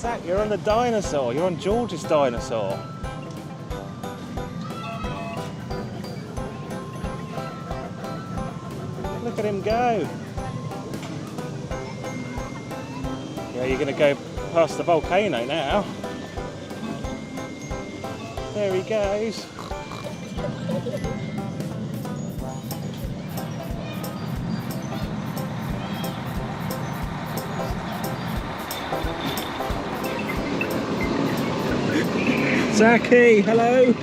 Zack, you're on the Dinosaur. You're on George's Dinosaur. Look at him go. Yeah, you're going to go past the volcano now. There he goes. Zacky, hello.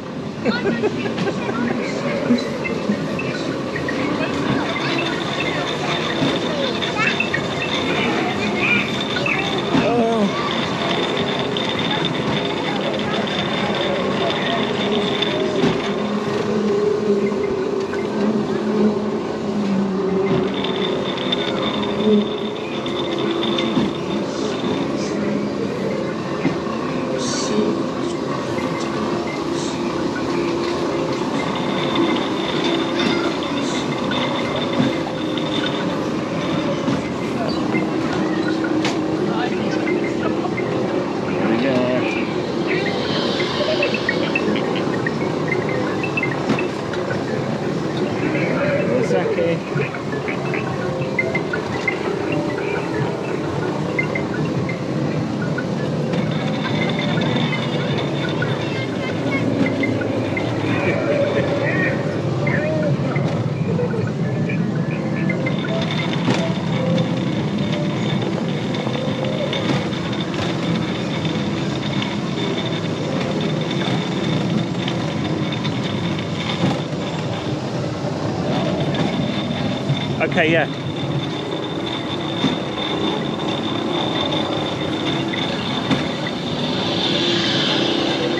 Okay, yeah.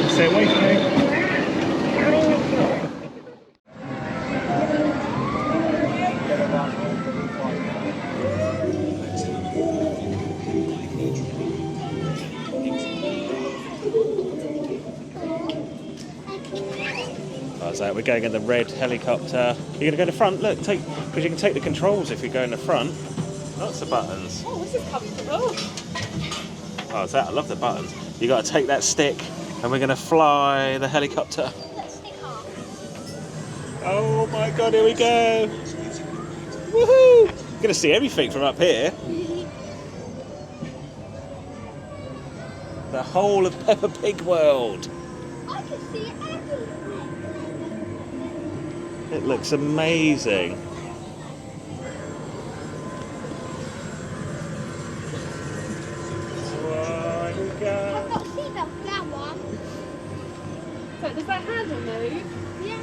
Stay away from me. So we're going in the red helicopter. You're going to go to the front? Look, because you can take the controls if you go in the front. Lots of buttons. Oh, this is comfortable. Oh, is that? I love the buttons. You got to take that stick, and we're going to fly the helicopter. Oh my God! Here we go! Woohoo! You're going to see everything from up here. The whole of Peppa Pig World. I can see everything. It looks amazing. I've got a seatbelt for that one. So does that handle move? Yeah.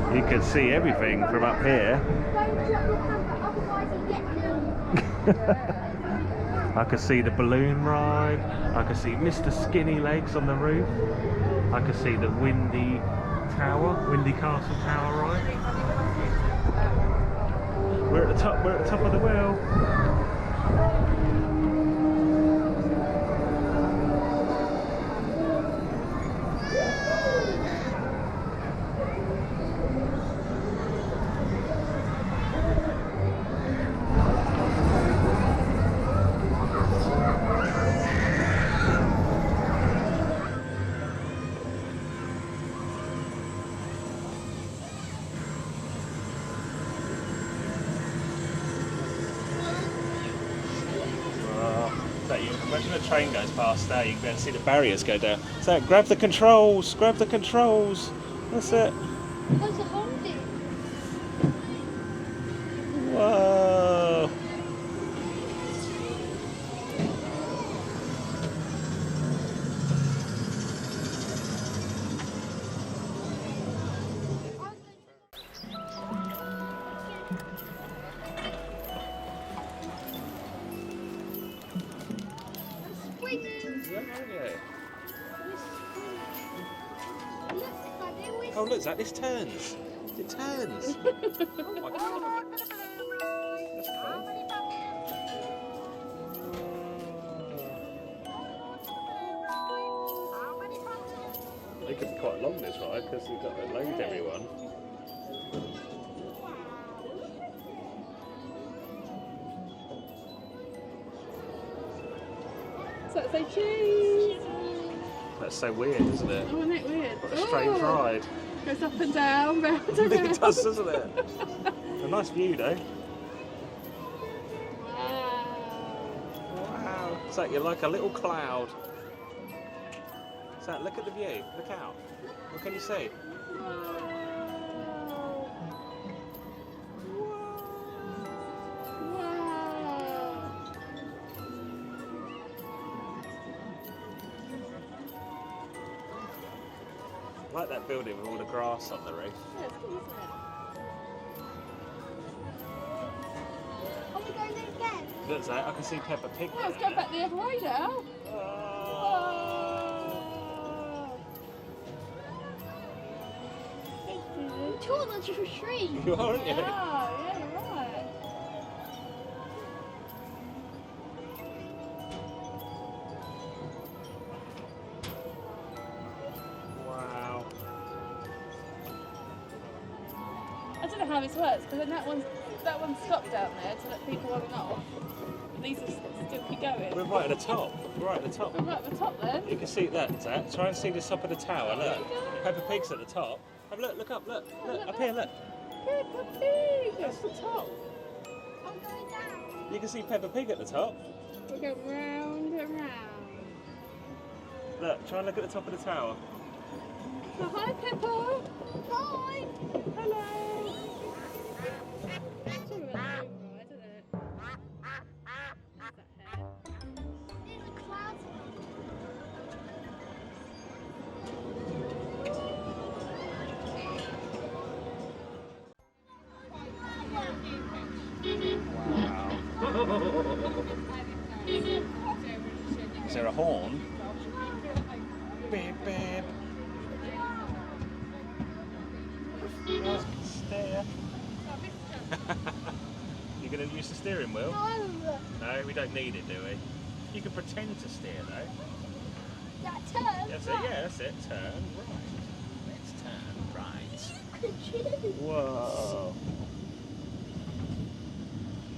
No. You can see everything from up here. Don't drop your camera, otherwise you get blue. I can see the balloon ride. I can see Mr. Skinny Legs on the roof. I can see the Windy Castle Tower ride. We're at the top of the wheel. Imagine a train goes past there, you can be able to see the barriers go down. So grab the controls, grab the controls. That's it. What's the holding? Whoa. Oh look, Zack, this turns. It turns. Oh my God. That's cool. It could be quite long this ride because we've got to load everyone. Say cheese. That's so weird, isn't it? Oh, isn't it weird? What a strange ride. Goes up and down, round and round. It does, doesn't it? A nice view, though. Wow. Wow. It's like you're like a little cloud. So look at the view. Look out. What can you see? I like that building with all the grass on the roof. Yeah, it's cool, isn't it? Are we going there again? Look, Zack, I can see Peppa Pig. Well, let's go back the other way now. Taller to a tree. You are, aren't you? Yeah, you're right. Wow. I don't know how this works, because then that one's stopped down there to let people run off. These are still keep going. We're right at the top. We're right at the top. We're right at the top then. You can see that, Zack. Try and see the top of the tower. Look. Peppa Pig's at the top. Have a look. Look up. Look. Look up here. Look. Peppa Pig! That's the top. I'm going down. You can see Peppa Pig at the top. We're going round and round. Look. Try and look at the top of the tower. Oh, hi, Peppa. Hi. Hello. It's all about the moon ride, isn't it? What's that hair? There's a cloud. Is there a horn? Beep, beep. Steer. You're going to use the steering wheel? No. No, we don't need it, do we? You can pretend to steer, though. That turn. That's it, yeah, that's it. Turn right. Let's turn right. Could you? Whoa.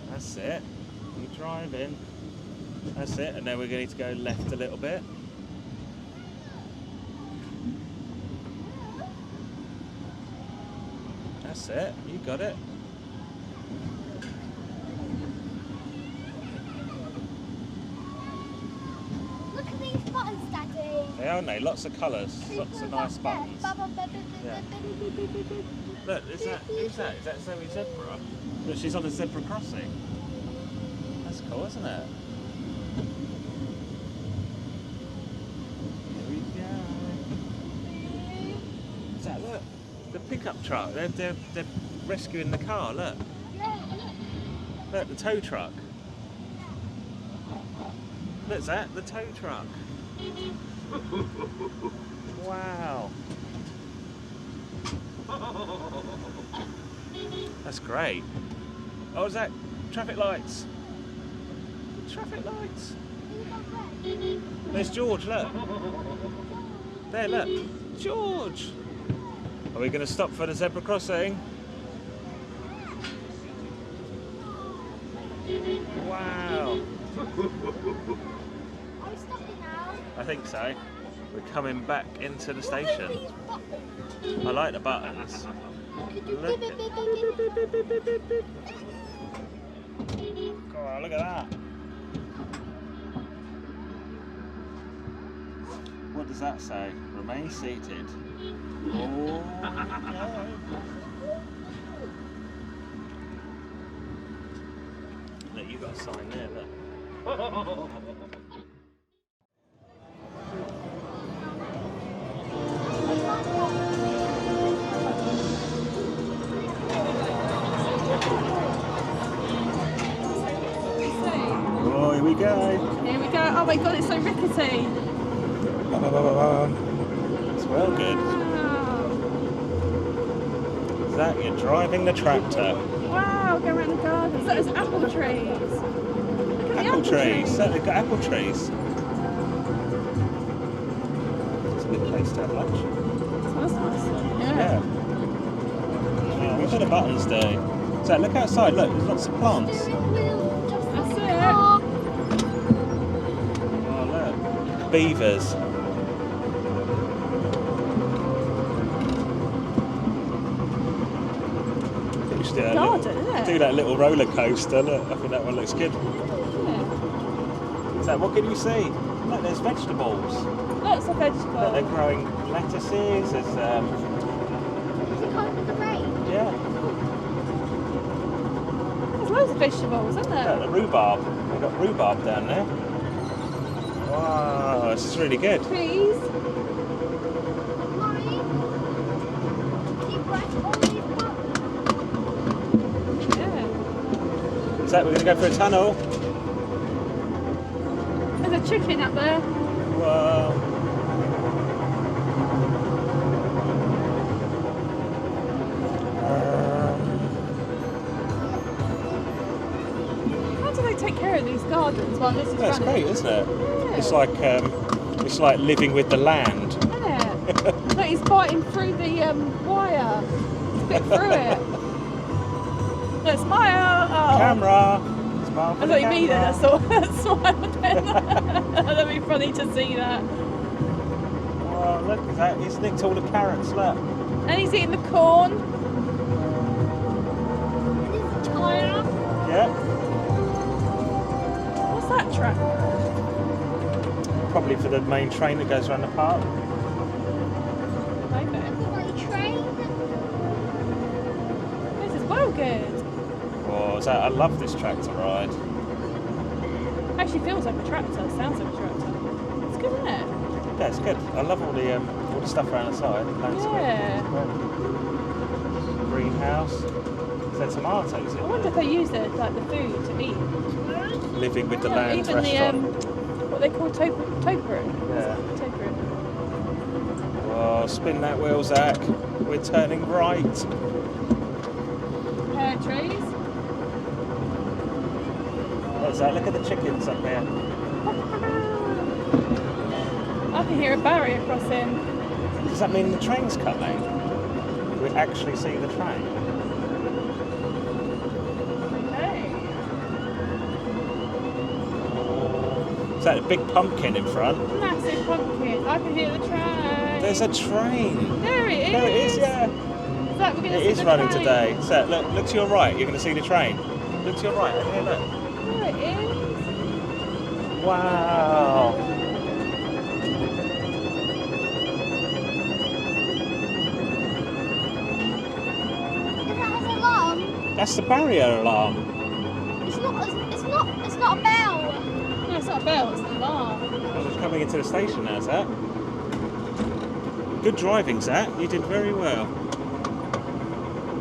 That's it. You're driving. That's it, and then we're going to go left a little bit. That's it. You got it. Look at these buttons, Daddy. They aren't they? Lots of colours. Lots of nice buttons. Yeah. Look, who's that? Is that Zoe Zebra? Look, she's on a zebra crossing. That's cool, isn't it? Here we go. Is that, look, the pickup truck. They're rescuing the car. Look, look, the tow truck. Look, Zack, the tow truck. Wow. That's great. Oh, Zack, traffic lights. Traffic lights. There's George, look. There, look. George. Are we going to stop for the zebra crossing? Wow. Are we stopping now? I think so. We're coming back into the station. These buttons. I like the buttons. Could you Look. beep, beep, beep, beep, beep? Come on, look at that. What does that say? Remain seated. Oh, no. Look, you've got a sign there, look. Oh, here we go. Here we go. Oh my god, it's so rickety. It's well good. Wow. Zack, you're driving the tractor. Wow, go around the garden. So there's apple trees. Look at the Apple trees. So they've got apple trees. It's a good place to have lunch. Smells nice. Yeah. What do the buttons do? So look outside, look, there's lots of plants. Steering wheel, just That's it. car. Oh, look. beavers. We should do that, Garden, isn't it? do that little roller coaster. Look, I think that one looks good. Yeah. So what can you see? Look, there's vegetables. Lots of Look, vegetables. they're growing lettuces. There's Is it covered with the rain? yeah, There's loads of vegetables, isn't look, there? the rhubarb. We've got rhubarb down there. Wow, this is really good. Trees. Mommy, keep right all these buttons. Yeah. Zach, we're going to go for a tunnel. There's a chicken up there. Wow. How do they take care of these gardens while this is That's running? great, isn't it? Yeah. It's like living with the land. Yeah. Look, he's biting through the wire. He's bit through it. Look, smile. Oh. Camera. Smile for I the thought you mean it. camera. I saw that smile then. That'd be funny to see that. Wow, look at that. He's nicked all the carrots. Look. And he's eating the corn. Is it a tire? Yeah. What's that track? Probably for the main train that goes around the park. Maybe. Like a train? This is well good. Oh, Zach, I love this tractor ride. Actually feels like a tractor. Sounds like a tractor. It's good, isn't it? Yeah, it's good. I love all the stuff around the side. Landscape. Yeah. Greenhouse. Is there tomatoes in I wonder if they use the food to eat. there? Living with the Yeah, land even restaurant. what they call topiary. Yeah. Topiary. Oh, spin that wheel, Zach. We're turning right. Pear trees. Oh, Zach, look at the chickens up there. I can hear a barrier crossing. Does that mean the train's coming? We actually see the train. Okay. Is that a big pumpkin in front? Massive pumpkin. I can hear the train. There's a train. There it is. There it is, yeah. Is that we're gonna It see is the running train? today. So look to your right. You're going to see the train. Look to your right. Over here, look. There it is. Wow. Is that an alarm? That's the barrier alarm. It's not a bell. No, it's not a bell. It's an alarm. Well, it's coming into the station now, Zach. Good driving, Zach. You did very well.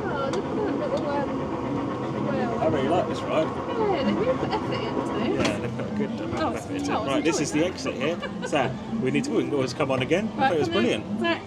Oh, look at that little I really like this ride. Yeah, they really put effort into this. Yeah, they've got a good amount of Oh, effort into it's it. not, Right, this it's is the exit here. Zach, we can always come on again. I Right, thought it was come in. brilliant. Zack,